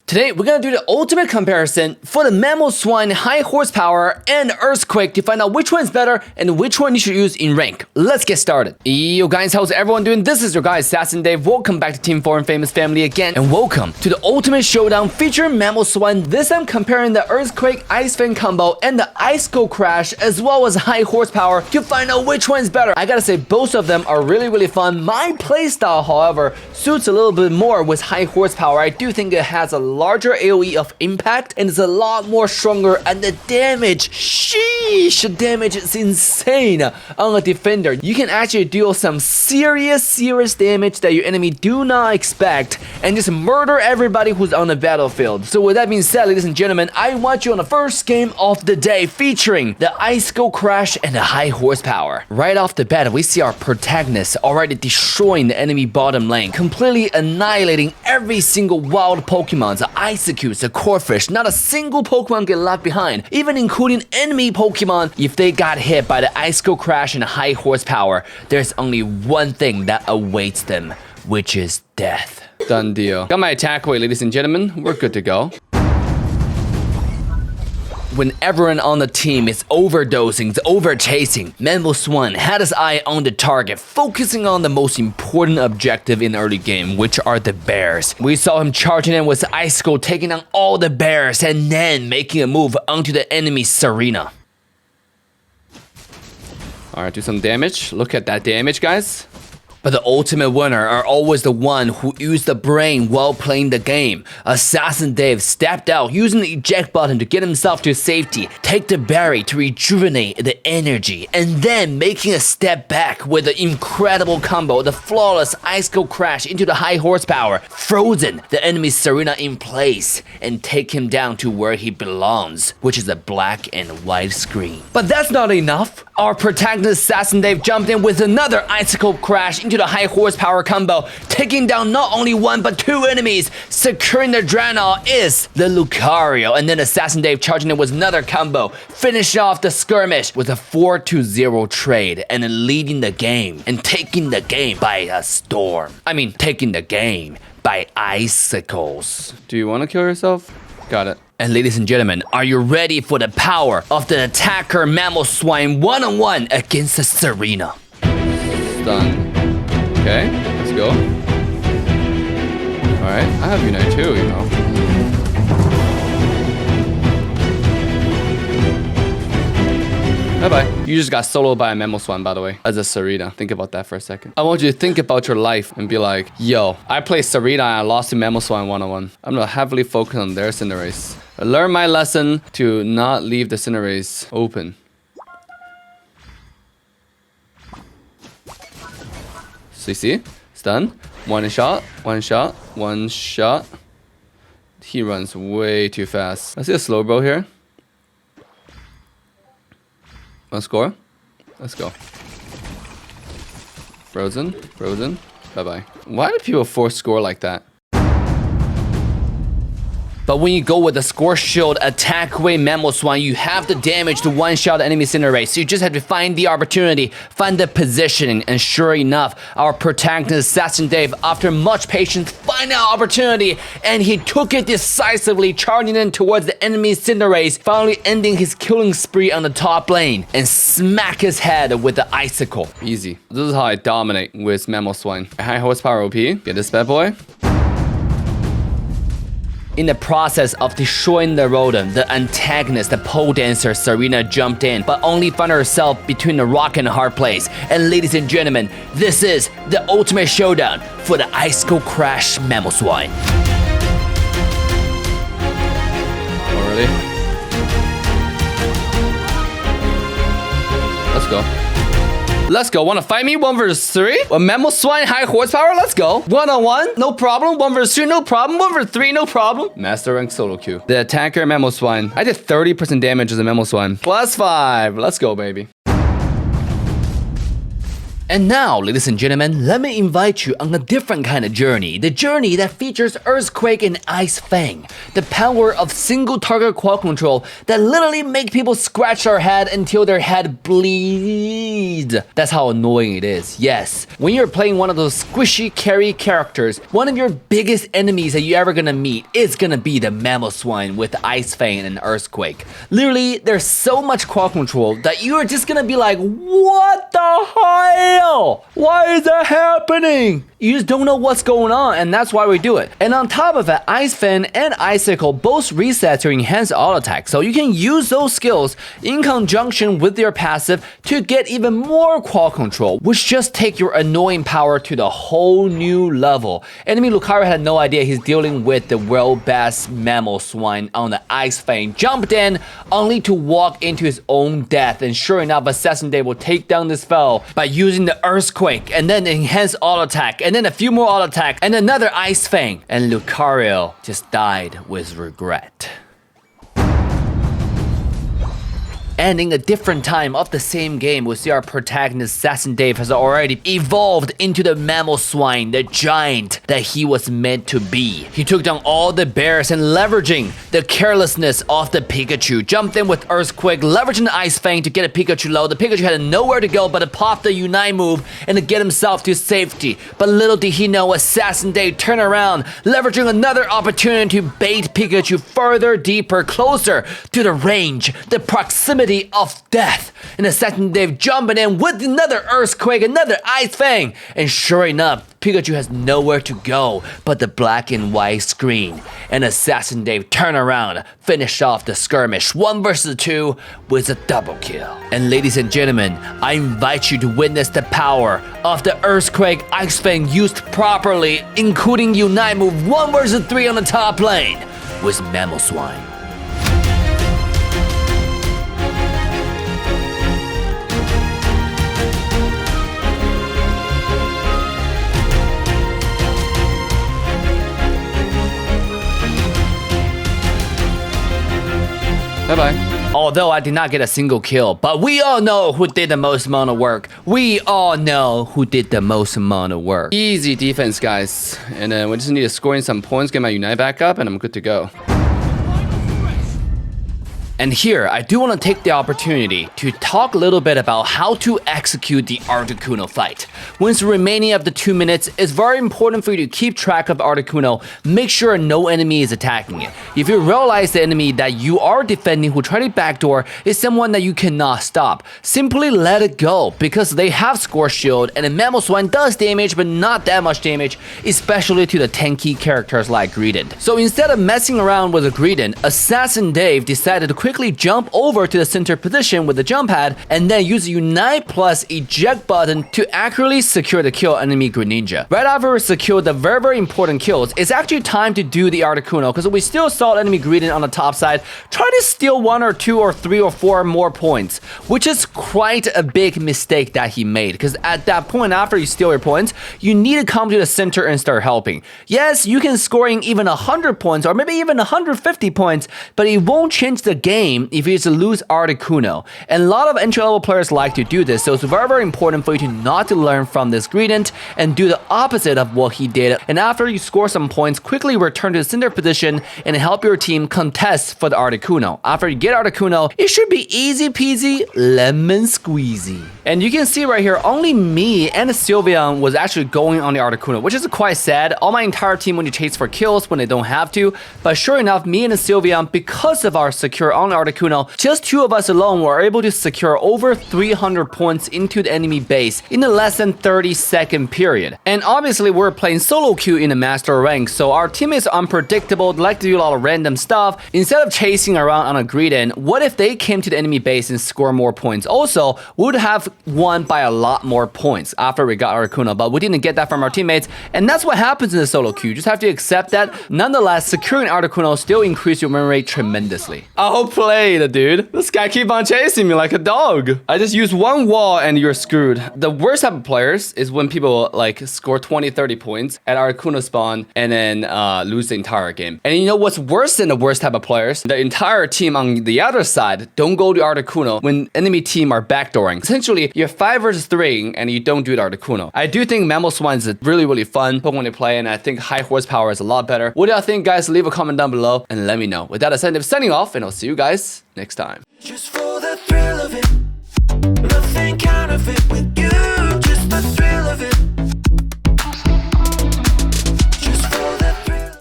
Today, we're gonna do the ultimate comparison for the Mamoswine high horsepower and Earthquake to find out which one is better and which one you should use in rank. Let's get started. Yo guys, how's everyone doing? This is your guy, Assassin Dave. Welcome back to Team 4 and Famous Family again, and welcome to the ultimate showdown featuring Mamoswine. This time comparing the Earthquake Ice Fan combo and the Icicle Crash as well as high horsepower to find out which one is better. I gotta say, both of them are really fun. My playstyle, however, suits a little bit more with high horsepower. I do think it has a larger AoE of impact and it's a lot more stronger, and the damage, sheesh, the damage is insane on a defender. You can actually deal some serious damage that your enemy do not expect and just murder everybody who's on the battlefield. So with that being said, ladies and gentlemen, I want you on the first game of the day featuring the Icicle Crash and the high horsepower. Right off the bat, we see our protagonist already destroying the enemy bottom lane, completely annihilating every single wild Pokemon. The Icicutes, the Corphish, not a single Pokemon get left behind, even including enemy Pokemon. If they got hit by the Icicle Crash and high horsepower, there's only one thing that awaits them, which is death. Done deal. Got my attack away, ladies and gentlemen. We're good to go. When everyone on the team is overdosing, over-chasing, Mamoswine had his eye on the target, focusing on the most important objective in the early game, which are the bears. We saw him charging in with the Icicle, taking down all the bears, and then making a move onto the enemy's arena. Alright, do some damage. Look at that damage, guys. But the ultimate winner are always the one who used the brain while playing the game. Assassin Dave stepped out using the eject button to get himself to safety, take the berry to rejuvenate the energy, and then making a step back with the incredible combo, the flawless Icicle Crash into the high horsepower, frozen the enemy's arena in place, and take him down to where he belongs, which is a black and white screen. But that's not enough. Our protagonist Assassin Dave jumped in with another Icicle Crash into the high horsepower combo, taking down not only one but two enemies. Securing the Draenor is the Lucario, and then Assassin Dave charging in with another combo, finish off the skirmish with a 4-0 trade, and then leading the game and taking the game by a storm. I mean, taking the game by icicles. Do you want to kill yourself? Got it. And ladies and gentlemen, are you ready for the power of the attacker Mamoswine one-on-one against the Serena? Done. Okay, let's go. Alright, I have Unite too, you know. Bye-bye. You just got soloed by a Mamoswine, by the way, as a Serena. Think about that for a second. I want you to think about your life and be like, yo, I played Serena and I lost to Mamoswine one-on-one. I'm gonna heavily focus on their Cinderace. I learned my lesson to not leave the Cinderace open. So you see, it's done. One shot. He runs way too fast. I see a Slowbro here. Wanna score? Let's go. Frozen. Bye-bye. Why do people force score like that? But when you go with the Score Shield attack away Mamoswine, you have the damage to one-shot the enemy Cinderace. So you just have to find the opportunity, find the positioning, and sure enough, our protagonist Assassin Dave, after much patience, find an opportunity, and he took it decisively, charging in towards the enemy Cinderace, finally ending his killing spree on the top lane, and smack his head with the Icicle. Easy. This is how I dominate with Mamoswine. High horsepower OP. Get this bad boy. In the process of destroying the rodent, the antagonist, the pole dancer, Serena jumped in, but only found herself between a rock and a hard place. And ladies and gentlemen, this is the ultimate showdown for the Icicle Crash Mamoswine. Oh, really? Let's go. Let's go. Wanna fight me? 1 versus 3? A Mamoswine high horsepower? Let's go. 1-on-1? No problem. 1 versus 2? No problem. 1 versus 3? No problem. Master rank solo queue. The attacker Mamoswine. I did 30% damage as a Mamoswine. +5. Let's go, baby. And now, ladies and gentlemen, let me invite you on a different kind of journey. The journey that features Earthquake and Ice Fang. The power of single target quad control that literally make people scratch their head until their head bleeds. That's how annoying it is. Yes, when you're playing one of those squishy carry characters, one of your biggest enemies that you're ever gonna meet is gonna be the Mamoswine with Ice Fang and Earthquake. Literally, there's so much quad control that you're just gonna be like, what the hell? Why is that happening? You just don't know what's going on, and that's why we do it. And on top of it, Ice Fan and Icicle both reset your enhanced auto attack, so you can use those skills in conjunction with your passive to get even more quad control, which just take your annoying power to the whole new level. Enemy Lucario had no idea he's dealing with the world best Mamoswine on the Ice Fang, jumped in only to walk into his own death, and sure enough, Assassin Dave will take down this foe by using the Earthquake, and then enhanced auto attack, and then a few more auto attack, and another Ice Fang, and Lucario just died with regret. And in a different time of the same game, we see our protagonist Assassin Dave has already evolved into the Mamoswine, the giant that he was meant to be. He took down all the bears and leveraging the carelessness of the Pikachu, jumped in with Earthquake, leveraging the Ice Fang to get a Pikachu low. The Pikachu had nowhere to go but to pop the Unite move and to get himself to safety. But little did he know, Assassin Dave turned around, leveraging another opportunity to bait Pikachu further, deeper, closer to the range, the proximity of death. And Assassin Dave jumping in with another Earthquake, another Ice Fang, and sure enough, Pikachu has nowhere to go but the black and white screen. And Assassin Dave turned around, finished off the skirmish 1 versus 2 with a double kill. And ladies and gentlemen, I invite you to witness the power of the Earthquake Ice Fang used properly, including Unite move 1 versus 3 on the top lane with Mamoswine. Bye-bye. Although I did not get a single kill, but we all know who did the most amount of work. We all know who did the most amount of work. Easy defense, guys. And we just need to score in some points, get my Unite back up, and I'm good to go. And here, I do want to take the opportunity to talk a little bit about how to execute the Articuno fight. Once remaining of the 2 minutes, it's very important for you to keep track of Articuno, make sure no enemy is attacking it. If you realize the enemy that you are defending who try to backdoor is someone that you cannot stop, simply let it go, because they have Score Shield, and a Mamoswine does damage, but not that much damage, especially to the tanky characters like Greedent. So instead of messing around with a Greedent, Assassin Dave decided to quickly jump over to the center position with the jump pad and then use Unite plus eject button to accurately secure the kill enemy Greninja. Right after we secure the very important kills, it's actually time to do the Articuno, because we still saw enemy Greedent on the top side try to steal 1 or 2 or 3 or 4 more points, which is quite a big mistake that he made, because at that point after you steal your points, you need to come to the center and start helping. Yes, you can scoring even 100 points or maybe even 150 points, but it won't change the game if you just lose Articuno. And a lot of entry-level players like to do this, so it's very important for you to not to learn from this Greedent and do the opposite of what he did. And after you score some points, quickly return to the center position and help your team contest for the Articuno. After you get Articuno, it should be easy peasy lemon squeezy. And you can see right here, only me and Sylveon was actually going on the Articuno, which is quite sad. All my entire team went to chase for kills when they don't have to, but sure enough, me and Sylveon, because of our secure on Articuno, just 2 of us alone were able to secure over 300 points into the enemy base in a less than 30-second period. And obviously we're playing solo queue in the master rank, so our team is unpredictable, they like to do a lot of random stuff. Instead of chasing around on a Greedent, what if they came to the enemy base and score more points? Also, we would have won by a lot more points after we got Articuno, but we didn't get that from our teammates, and that's what happens in the solo queue. You just have to accept that. Nonetheless, securing Articuno still increases your win rate tremendously. I hope played, dude. This guy keep on chasing me like a dog. I just use one wall and you're screwed. The worst type of players is when people like score 20, 30 points at Articuno spawn and then lose the entire game. And you know what's worse than the worst type of players? The entire team on the other side don't go to Articuno when enemy team are backdooring. Essentially, you're 5 versus 3 and you don't do it Articuno. I do think Mamoswine is really, really fun Pokemon to play, and I think high horsepower is a lot better. What do y'all think, guys? Leave a comment down below and let me know. With that, I'm signing off, and I'll see you guys next time. Just for the thrill of it, nothing counterfeit with you, just the thrill of it.